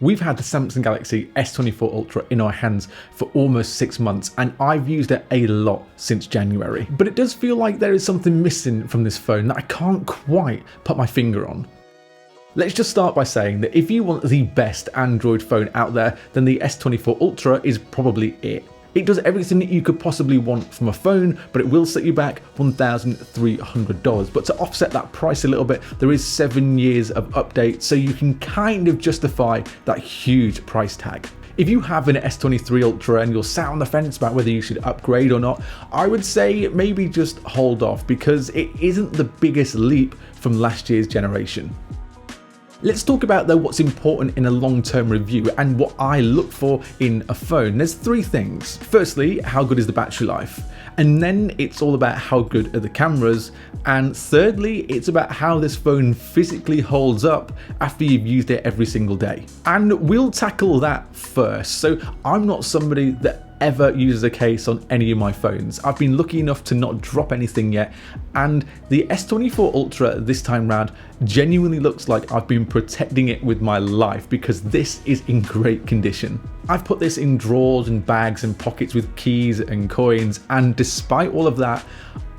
We've had the Samsung Galaxy S24 Ultra in our hands for almost 6 months, and I've used it a lot since January. But it does feel like there is something missing from this phone that I can't quite put my finger on. Let's just start by saying that if you want the best Android phone out there, then the S24 Ultra is probably it. It does everything that you could possibly want from a phone, but it will set you back $1,300. But to offset that price a little bit, there is 7 years of updates, so you can kind of justify that huge price tag. If you have an S23 Ultra and you're sat on the fence about whether you should upgrade or not, I would say maybe just hold off, because it isn't the biggest leap from last year's generation. Let's talk about though what's important in a long-term review and what I look for in a phone. There's 3 things. Firstly, how good is the battery life? And then it's all about how good are the cameras. And thirdly, it's about how this phone physically holds up after you've used it every single day. And we'll tackle that first. So I'm not somebody that ever uses a case on any of my phones. I've been lucky enough to not drop anything yet, and the S24 Ultra this time round genuinely looks like I've been protecting it with my life, because this is in great condition. I've put this in drawers and bags and pockets with keys and coins, and despite all of that,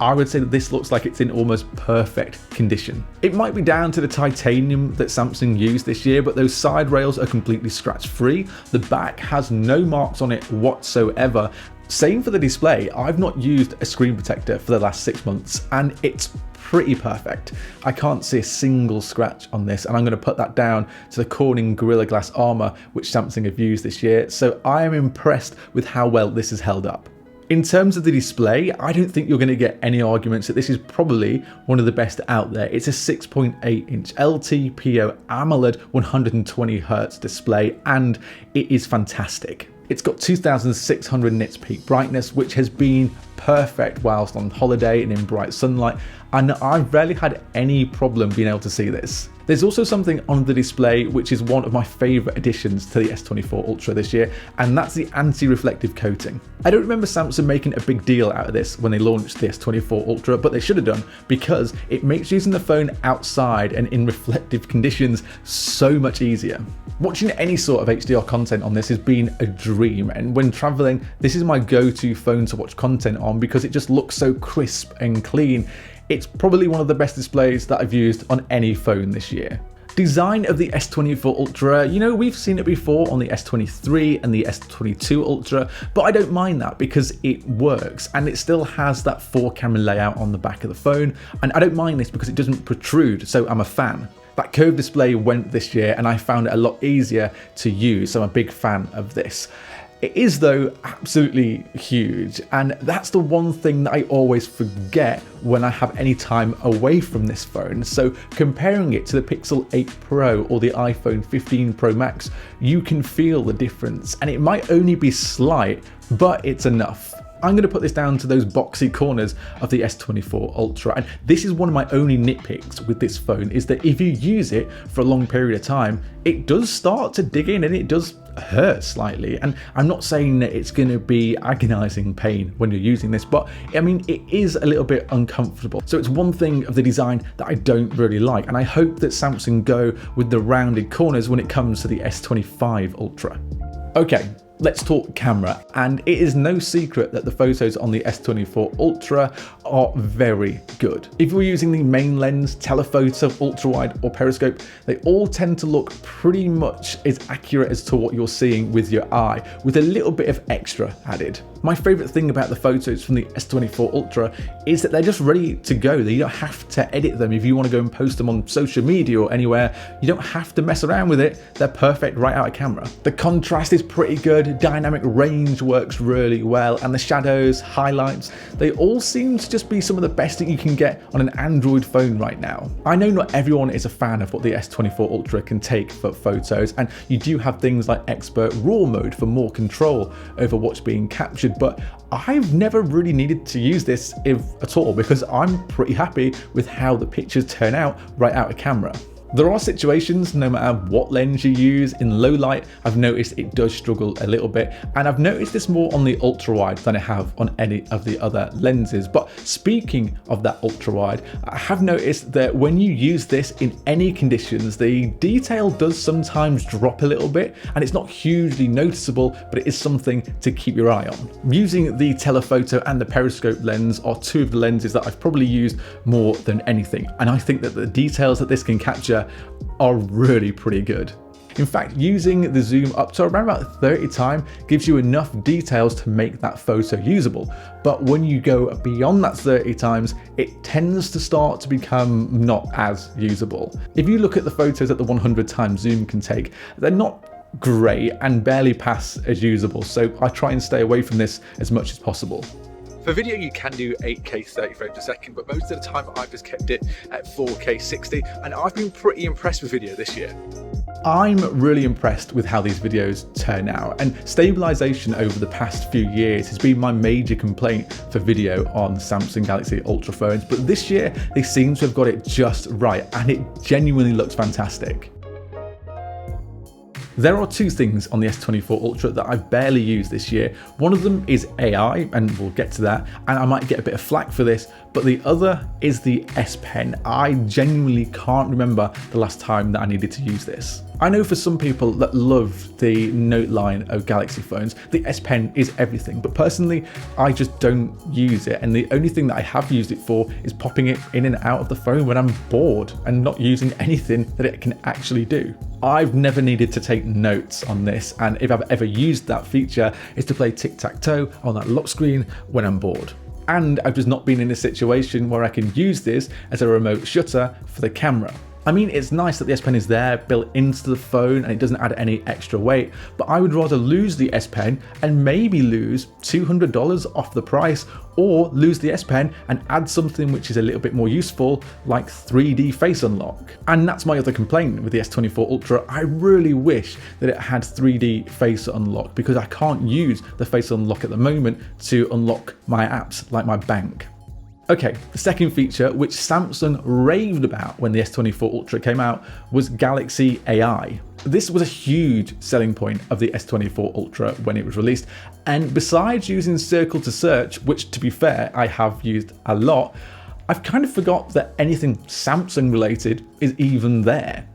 I would say that this looks like it's in almost perfect condition. It might be down to the titanium that Samsung used this year, but those side rails are completely scratch free. The back has no marks on it whatsoever. Same for the display. I've not used a screen protector for the last 6 months, and it's pretty perfect. I can't see a single scratch on this, and I'm going to put that down to the Corning Gorilla Glass armor which Samsung have used this year, so I am impressed with how well this has held up. In terms of the display, I don't think you're going to get any arguments that this is probably one of the best out there. It's a 6.8-inch LTPO AMOLED 120Hz display, and it is fantastic. It's got 2600 nits peak brightness, which has been perfect whilst on holiday and in bright sunlight, and I've rarely had any problem being able to see this. There's also something on the display which is one of my favourite additions to the S24 Ultra this year, and that's the anti-reflective coating. I don't remember Samsung making a big deal out of this when they launched the S24 Ultra, but they should have done, because it makes using the phone outside and in reflective conditions so much easier. Watching any sort of HDR content on this has been a dream, and when travelling, this is my go-to phone to watch content on because it just looks so crisp and clean. It's probably one of the best displays that I've used on any phone this year. Design of the S24 Ultra, you know, we've seen it before on the S23 and the S22 Ultra, but I don't mind that because it works, and it still has that 4-camera layout on the back of the phone, and I don't mind this because it doesn't protrude, so I'm a fan. That curved display went this year, and I found it a lot easier to use, so I'm a big fan of this. It is though absolutely huge, and that's the one thing that I always forget when I have any time away from this phone. So comparing it to the Pixel 8 Pro or the iPhone 15 Pro Max, you can feel the difference, and it might only be slight, but it's enough. I'm going to put this down to those boxy corners of the S24 Ultra, and this is one of my only nitpicks with this phone, is that if you use it for a long period of time, it does start to dig in and it does hurt slightly. And I'm not saying that it's going to be agonizing pain when you're using this, but I mean, it is a little bit uncomfortable. So it's one thing of the design that I don't really like, and I hope that Samsung go with the rounded corners when it comes to the S25 Ultra. Okay, let's talk camera, and it is no secret that the photos on the S24 Ultra are very good. If you're using the main lens, telephoto, ultrawide or periscope, they all tend to look pretty much as accurate as to what you're seeing with your eye, with a little bit of extra added. My favourite thing about the photos from the S24 Ultra is that they're just ready to go. You don't have to edit them. If you want to go and post them on social media or anywhere, you don't have to mess around with it. They're perfect right out of camera. The contrast is pretty good, dynamic range works really well, and the shadows, highlights, they all seem to just be some of the best that you can get on an Android phone right now. I know not everyone is a fan of what the S24 Ultra can take for photos, and you do have things like Expert RAW mode for more control over what's being captured, but I've never really needed to use this if at all, because I'm pretty happy with how the pictures turn out right out of camera. There are situations, no matter what lens you use, in low light, I've noticed it does struggle a little bit, and I've noticed this more on the ultra wide than I have on any of the other lenses. But speaking of that ultra wide, I have noticed that when you use this in any conditions, the detail does sometimes drop a little bit, and it's not hugely noticeable, but it is something to keep your eye on. Using the telephoto and the periscope lens are two of the lenses that I've probably used more than anything, and I think that the details that this can capture are really pretty good. In fact, using the zoom up to around about 30 times gives you enough details to make that photo usable. But when you go beyond that 30 times, it tends to start to become not as usable. If you look at the photos that the 100 times zoom can take, they're not great and barely pass as usable. So I try and stay away from this as much as possible. For video, you can do 8K 30 frames a second, but most of the time I've just kept it at 4K 60, and I've been pretty impressed with video this year. I'm really impressed with how these videos turn out, and stabilization over the past few years has been my major complaint for video on Samsung Galaxy Ultra phones, but this year they seem to have got it just right, and it genuinely looks fantastic. There are two things on the S24 Ultra that I've barely used this year. One of them is AI, and we'll get to that, and I might get a bit of flack for this, but the other is the S Pen. I genuinely can't remember the last time that I needed to use this. I know for some people that love the Note line of Galaxy phones, the S Pen is everything, but personally, I just don't use it, and the only thing that I have used it for is popping it in and out of the phone when I'm bored and not using anything that it can actually do. I've never needed to take notes on this, and if I've ever used that feature, it's to play tic-tac-toe on that lock screen when I'm bored. And I've just not been in a situation where I can use this as a remote shutter for the camera. I mean, it's nice that the S Pen is there, built into the phone, and it doesn't add any extra weight, but I would rather lose the S Pen and maybe lose $200 off the price, or lose the S Pen and add something which is a little bit more useful, like 3D face unlock. And that's my other complaint with the S24 Ultra. I really wish that it had 3D face unlock, because I can't use the face unlock at the moment to unlock my apps like my bank. Okay, the second feature which Samsung raved about when the S24 Ultra came out was Galaxy AI. This was a huge selling point of the S24 Ultra when it was released, and besides using Circle to search, which to be fair I have used a lot, I've kind of forgot that anything Samsung related is even there.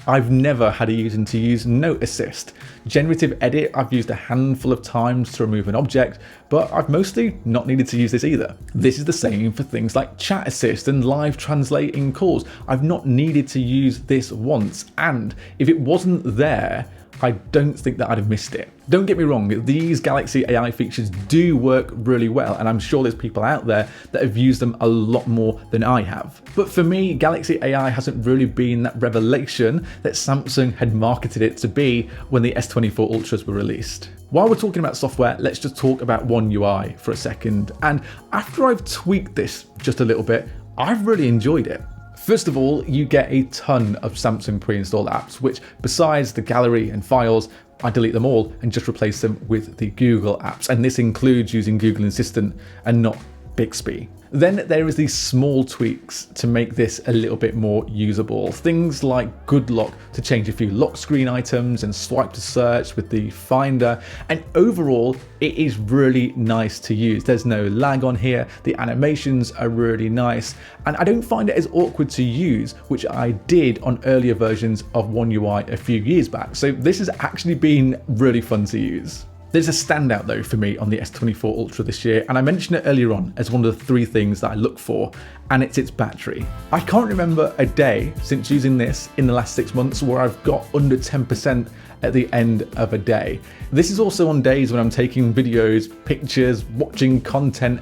I've never had a reason to use Note Assist. Generative Edit I've used a handful of times to remove an object, but I've mostly not needed to use this either. This is the same for things like Chat Assist and live translating calls. I've not needed to use this once, and if it wasn't there, I don't think that I'd have missed it. Don't get me wrong, these Galaxy AI features do work really well, and I'm sure there's people out there that have used them a lot more than I have. But for me, Galaxy AI hasn't really been that revelation that Samsung had marketed it to be when the S24 Ultras were released. While we're talking about software, let's just talk about One UI for a second. And after I've tweaked this just a little bit, I've really enjoyed it. First of all, you get a ton of Samsung pre-installed apps, which besides the gallery and files, I delete them all and just replace them with the Google apps. And this includes using Google Assistant and not Bixby. Then there is these small tweaks to make this a little bit more usable. Things like Good Lock to change a few lock screen items and swipe to search with the Finder. And overall, it is really nice to use. There's no lag on here. The animations are really nice. And I don't find it as awkward to use, which I did on earlier versions of One UI a few years back. So this has actually been really fun to use. There's a standout though for me on the S24 Ultra this year, and I mentioned it earlier on as one of the three things that I look for, and it's its battery. I can't remember a day since using this in the last 6 months where I've got under 10% at the end of a day. This is also on days when I'm taking videos, pictures, watching content,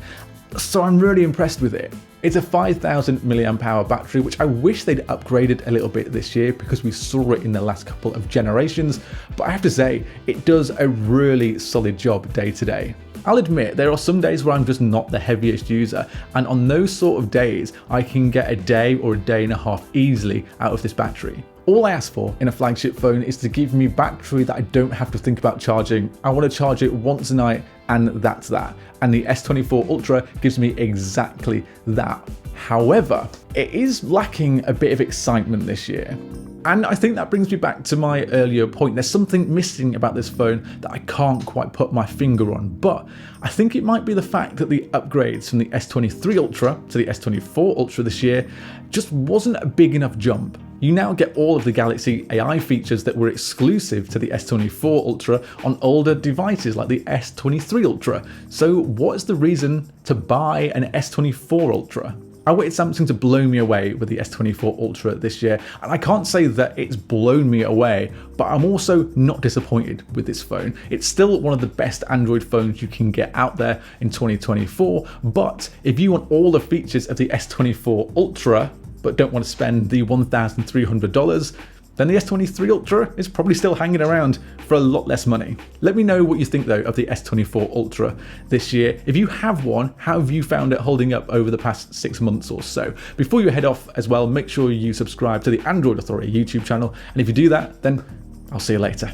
so I'm really impressed with it. It's a 5,000 mAh battery, which I wish they'd upgraded a little bit this year because we saw it in the last couple of generations, but I have to say, it does a really solid job day to day. I'll admit, there are some days where I'm just not the heaviest user, and on those sort of days, I can get a day or a day and a half easily out of this battery. All I ask for in a flagship phone is to give me battery that I don't have to think about charging. I want to charge it once a night, and that's that. And the S24 Ultra gives me exactly that. However, it is lacking a bit of excitement this year. And I think that brings me back to my earlier point. There's something missing about this phone that I can't quite put my finger on, but I think it might be the fact that the upgrades from the S23 Ultra to the S24 Ultra this year just wasn't a big enough jump. You now get all of the Galaxy AI features that were exclusive to the S24 Ultra on older devices like the S23 Ultra. So what is the reason to buy an S24 Ultra? I waited Samsung to blow me away with the S24 Ultra this year, and I can't say that it's blown me away, but I'm also not disappointed with this phone. It's still one of the best Android phones you can get out there in 2024, but if you want all the features of the S24 Ultra, but don't want to spend the $1,300, then the S23 Ultra is probably still hanging around for a lot less money. Let me know what you think though of the S24 Ultra this year. If you have one, how have you found it holding up over the past 6 months or so? Before you head off as well, make sure you subscribe to the Android Authority YouTube channel, and if you do that, then I'll see you later.